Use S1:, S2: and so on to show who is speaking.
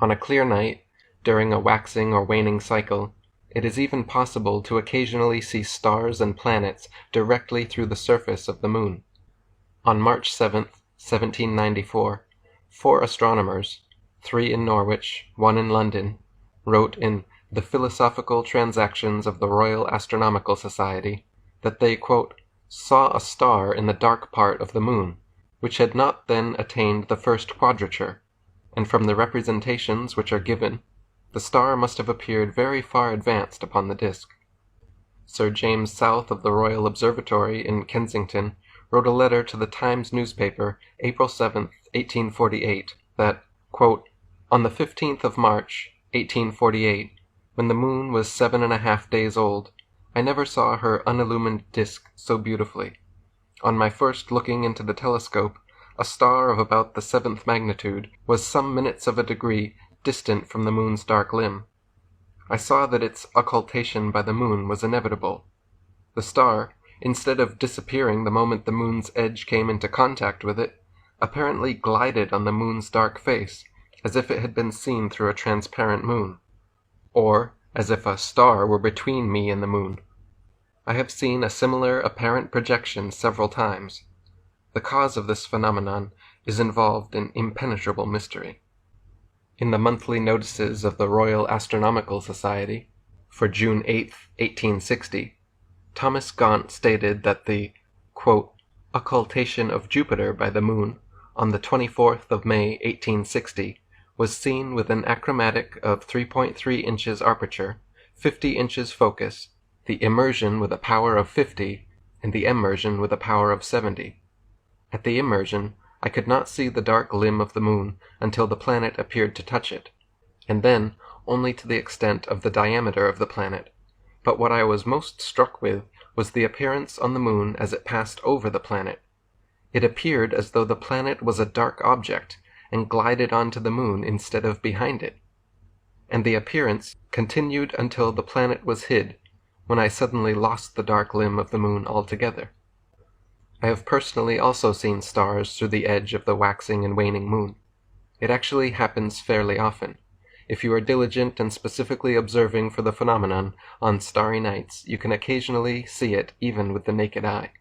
S1: On a clear night, during a waxing or waning cycle, it is even possible to occasionally see stars and planets directly through the surface of the moon. On March 7th, 1794, 4 astronomers, 3 in Norwich, 1 in London, wrote in the Philosophical Transactions of the Royal Astronomical Society that they, quote, saw a star in the dark part of the moon, which had not then attained the first quadrature, and from the representations which are given, the star must have appeared very far advanced upon the disk. Sir James South of the Royal Observatory in Kensington wrote a letter to the Times newspaper, April 7, 1848, that, quote, on the 15th of March, 1848, when the moon was 7½ days old, I never saw her unillumined disk so beautifully. On my first looking into the telescope, a star of about the 7th magnitude was some minutes of a degree distant from the moon's dark limb. I saw that its occultation by the moon was inevitable. The star, instead of disappearing the moment the moon's edge came into contact with it, apparently glided on the moon's dark face, as if it had been seen through a transparent moon, or as if a star were between me and the moon. I have seen a similar apparent projection several times. The cause of this phenomenon is involved in impenetrable mystery. In the monthly notices of the Royal Astronomical Society, for June 8, 1860, Thomas Gaunt stated that the, quote, occultation of Jupiter by the moon on the 24th of May, 1860, was seen with an achromatic of 3.3 inches aperture, 50 inches focus, the immersion with a power of 50, and the immersion with a power of 70. At the immersion, I could not see the dark limb of the moon until the planet appeared to touch it, and then only to the extent of the diameter of the planet. But what I was most struck with was the appearance on the moon as it passed over the planet. It appeared as though the planet was a dark object, and glided onto the moon instead of behind it. And the appearance continued until the planet was hid, when I suddenly lost the dark limb of the moon altogether. I have personally also seen stars through the edge of the waxing and waning moon. It actually happens fairly often. If you are diligent and specifically observing for the phenomenon on starry nights, you can occasionally see it even with the naked eye.